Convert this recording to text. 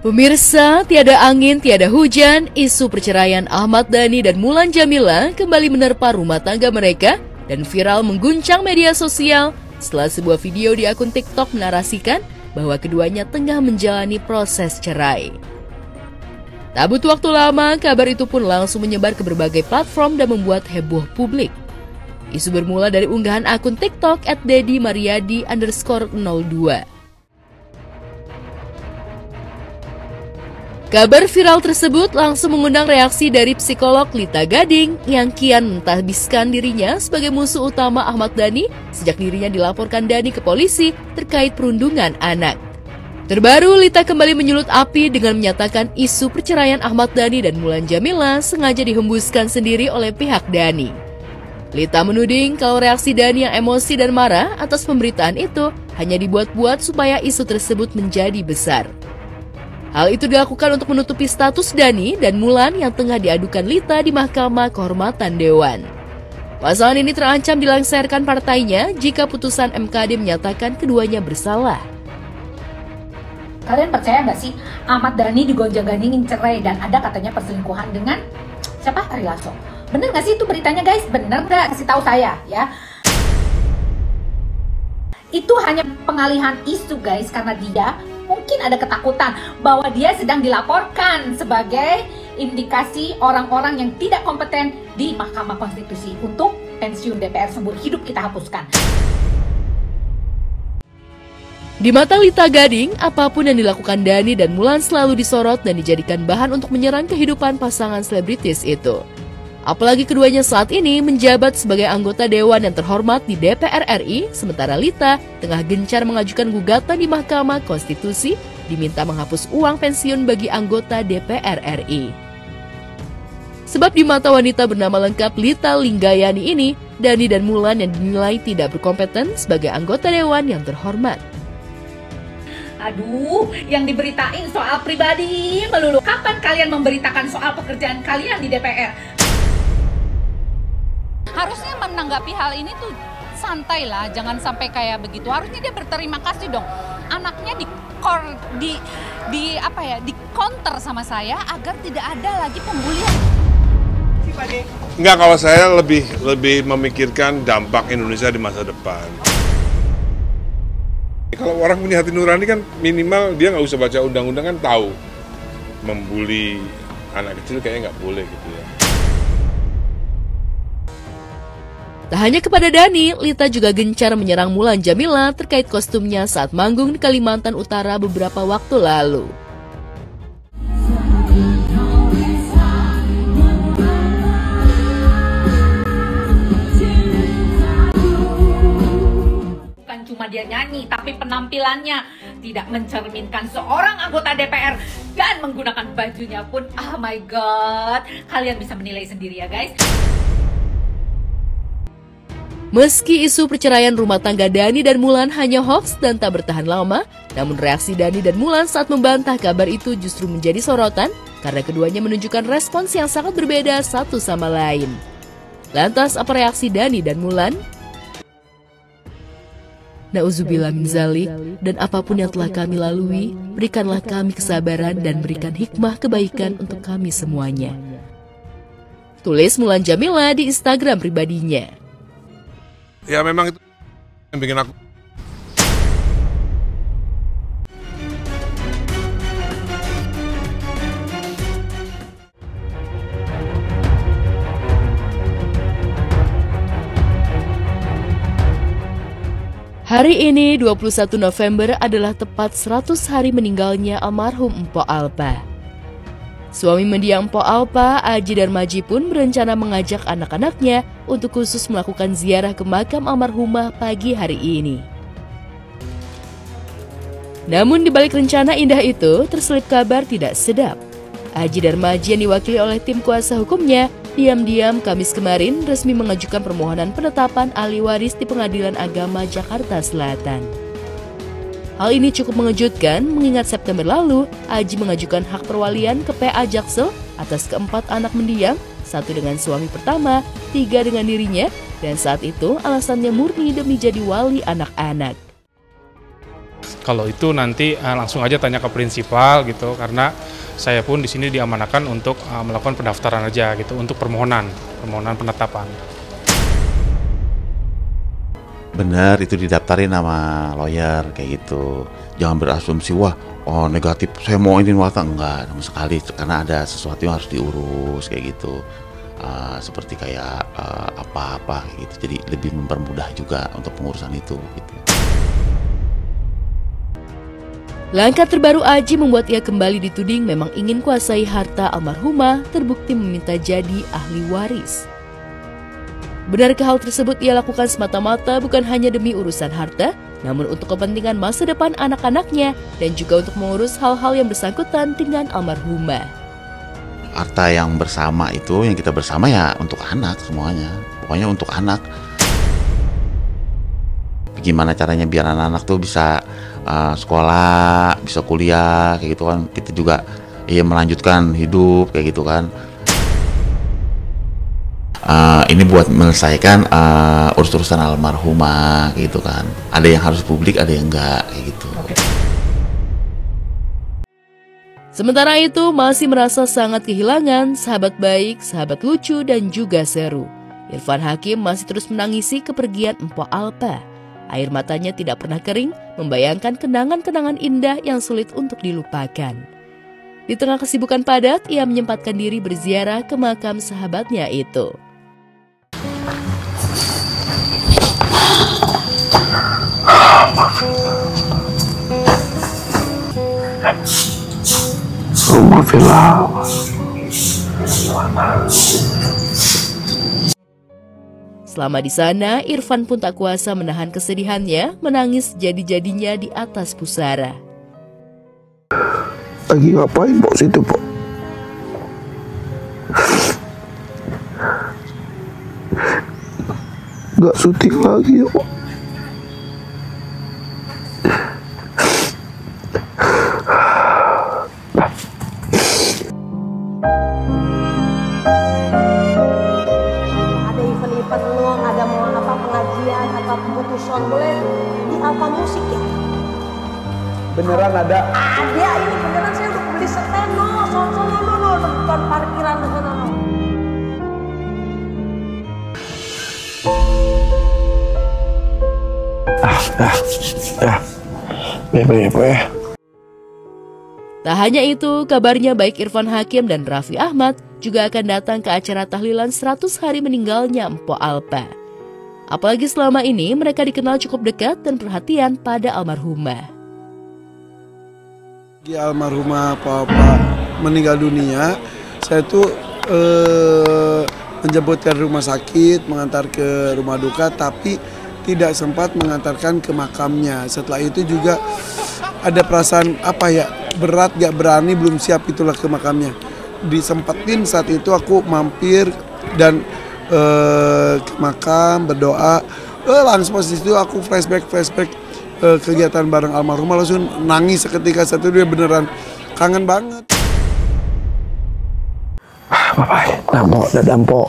Pemirsa, tiada angin, tiada hujan, isu perceraian Ahmad Dhani dan Mulan Jameela kembali menerpa rumah tangga mereka dan viral mengguncang media sosial setelah sebuah video di akun TikTok menarasikan bahwa keduanya tengah menjalani proses cerai. Tak butuh waktu lama, kabar itu pun langsung menyebar ke berbagai platform dan membuat heboh publik. Isu bermula dari unggahan akun TikTok @dedimaryadi_02. Kabar viral tersebut langsung mengundang reaksi dari psikolog Lita Gading yang kian mentahbiskan dirinya sebagai musuh utama Ahmad Dhani sejak dirinya dilaporkan Dhani ke polisi terkait perundungan anak. Terbaru, Lita kembali menyulut api dengan menyatakan isu perceraian Ahmad Dhani dan Mulan Jameela sengaja dihembuskan sendiri oleh pihak Dhani. Lita menuding kalau reaksi Dhani yang emosi dan marah atas pemberitaan itu hanya dibuat-buat supaya isu tersebut menjadi besar. Hal itu dilakukan untuk menutupi status Dhani dan Mulan yang tengah diadukan Lita di Mahkamah Kehormatan Dewan. Pasangan ini terancam dilengsarkan partainya jika putusan MKD menyatakan keduanya bersalah. Kalian percaya nggak sih Ahmad Dhani digonjang-ganjingin cerai dan ada katanya perselingkuhan dengan siapa? Ari Lasso. Bener nggak sih itu beritanya guys? Bener nggak? Kasih tahu saya ya. Itu hanya pengalihan isu guys karena dia mungkin ada ketakutan bahwa dia sedang dilaporkan sebagai indikasi orang-orang yang tidak kompeten di Mahkamah Konstitusi untuk pensiun DPR seumur hidup kita hapuskan. Di mata Lita Gading, apapun yang dilakukan Dhani dan Mulan selalu disorot dan dijadikan bahan untuk menyerang kehidupan pasangan selebritis itu. Apalagi keduanya saat ini menjabat sebagai anggota Dewan yang terhormat di DPR RI, sementara Lita tengah gencar mengajukan gugatan di Mahkamah Konstitusi diminta menghapus uang pensiun bagi anggota DPR RI. Sebab di mata wanita bernama lengkap Lita Linggayani ini, Dhani dan Mulan yang dinilai tidak berkompeten sebagai anggota Dewan yang terhormat. Aduh, yang diberitain soal pribadi melulu. Kapan kalian memberitakan soal pekerjaan kalian di DPR? Harusnya menanggapi hal ini tuh santai lah, jangan sampai kayak begitu. Harusnya dia berterima kasih dong. Anaknya di counter sama saya agar tidak ada lagi pembulian. Enggak, kalau saya lebih memikirkan dampak Indonesia di masa depan. Kalau orang punya hati nurani kan minimal dia nggak usah baca undang-undang kan tahu. Membuli anak kecil kayaknya nggak boleh gitu ya. Tak hanya kepada Dhani, Lita juga gencar menyerang Mulan Jameela terkait kostumnya saat manggung di Kalimantan Utara beberapa waktu lalu. Bukan cuma dia nyanyi, tapi penampilannya tidak mencerminkan seorang anggota DPR dan menggunakan bajunya pun, oh my god, kalian bisa menilai sendiri ya guys. Meski isu perceraian rumah tangga Dhani dan Mulan hanya hoax dan tak bertahan lama, namun reaksi Dhani dan Mulan saat membantah kabar itu justru menjadi sorotan karena keduanya menunjukkan respons yang sangat berbeda satu sama lain. Lantas apa reaksi Dhani dan Mulan? Na'udzubillah min dzalik, dan apapun yang telah kami lalui, berikanlah kami kesabaran dan berikan hikmah kebaikan untuk kami semuanya. Tulis Mulan Jameela di Instagram pribadinya. Ya memang itu yang bikin aku. Hari ini 21 November adalah tepat 100 hari meninggalnya almarhum Mpok Alpa. Suami mendiang Mpok Alpa, Aji Darmaji pun berencana mengajak anak-anaknya untuk khusus melakukan ziarah ke makam almarhumah pagi hari ini. Namun di balik rencana indah itu terselip kabar tidak sedap. Aji Darmaji yang diwakili oleh tim kuasa hukumnya diam-diam Kamis kemarin resmi mengajukan permohonan penetapan ahli waris di Pengadilan Agama Jakarta Selatan. Hal ini cukup mengejutkan mengingat September lalu Aji mengajukan hak perwalian ke PA Jaksel atas keempat anak mendiang, 1 dengan suami pertama, 3 dengan dirinya, dan saat itu alasannya murni demi jadi wali anak-anak. Kalau itu nanti langsung aja tanya ke prinsipal gitu, karena saya pun di sini diamanahkan untuk melakukan pendaftaran aja gitu untuk permohonan penetapan. Benar, itu didaftarin sama lawyer kayak gitu. Jangan berasumsi, wah negatif, saya mau ini wata, enggak sama sekali, karena ada sesuatu yang harus diurus kayak gitu. Seperti kayak apa-apa gitu, jadi lebih mempermudah juga untuk pengurusan itu gitu. Langkah terbaru Aji membuat ia kembali dituding memang ingin kuasai harta almarhumah, terbukti meminta jadi ahli waris. Benarkah hal tersebut ia lakukan semata-mata bukan hanya demi urusan harta, namun untuk kepentingan masa depan anak-anaknya dan juga untuk mengurus hal-hal yang bersangkutan dengan almarhumah. Harta yang bersama itu, yang kita bersama ya untuk anak semuanya, pokoknya untuk anak. Gimana caranya biar anak-anak tuh bisa sekolah, bisa kuliah kayak gitu kan, kita juga melanjutkan hidup kayak gitu kan. Ini buat menyelesaikan urus-urusan almarhumah gitu kan. Ada yang harus publik, ada yang enggak kayak gitu. Sementara itu masih merasa sangat kehilangan sahabat baik, sahabat lucu dan juga seru. Irfan Hakim masih terus menangisi kepergian Mpok Alpa. Air matanya tidak pernah kering, membayangkan kenangan-kenangan indah yang sulit untuk dilupakan. Di tengah kesibukan padat, ia menyempatkan diri berziarah ke makam sahabatnya itu. Selama di sana, Irfan pun tak kuasa menahan kesedihannya, menangis jadi-jadinya di atas pusara. Lagi ngapain Pok situ Pok? Gak syuting lagi ya Pok? Ada event-event lu, ada mau apa pengajian atau keputusan boleh di Alfa Musik ya? Beneran ada? Ada, ini beneran saya udah beli seteno, sono no, depan parkiran di sana no. Ya. Tak hanya itu, kabarnya baik Irfan Hakim dan Raffi Ahmad juga akan datang ke acara tahlilan 100 hari meninggalnya Mpok Alpa. Apalagi selama ini mereka dikenal cukup dekat dan perhatian pada almarhumah. Di almarhumah Papa meninggal dunia, saya tuh menjemput ke rumah sakit, mengantar ke rumah duka, tapi tidak sempat mengantarkan ke makamnya. Setelah itu juga ada perasaan berat, gak berani, belum siap itulah ke makamnya. Disempetin saat itu aku mampir dan ke makam berdoa, langsung pas itu aku flashback kegiatan bareng almarhumah, langsung nangis seketika. Saat itu dia beneran kangen banget. Bapak, dampo.